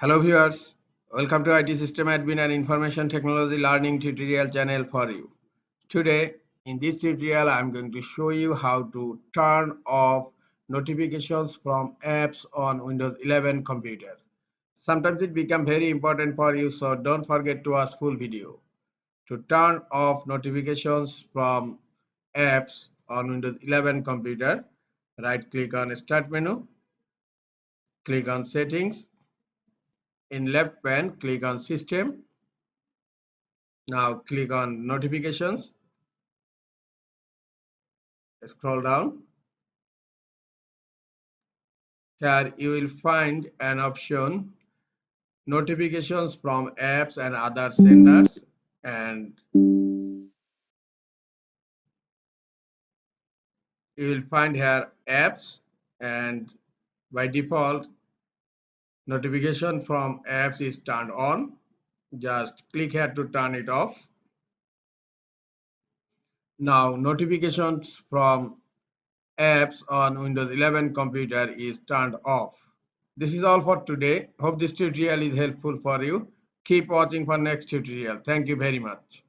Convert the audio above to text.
Hello viewers, welcome to IT System Admin and Information Technology Learning tutorial channel for you. Today in this tutorial I am going to show you how to turn off notifications from apps on Windows 11 computer. Sometimes it becomes very important for you, so don't forget to watch full video. To turn off notifications from apps on Windows 11 computer, right click on Start menu, click on Settings. In left pane, click on System. Now click on Notifications. Scroll down. Here you will find an option Notifications from apps and other senders, and you will find here apps, and by default notification from apps is turned on. Just click here to turn it off. Now notifications from apps on Windows 11 computer is turned off. This is all for today. Hope this tutorial is helpful for you. Keep watching for next tutorial. Thank you very much.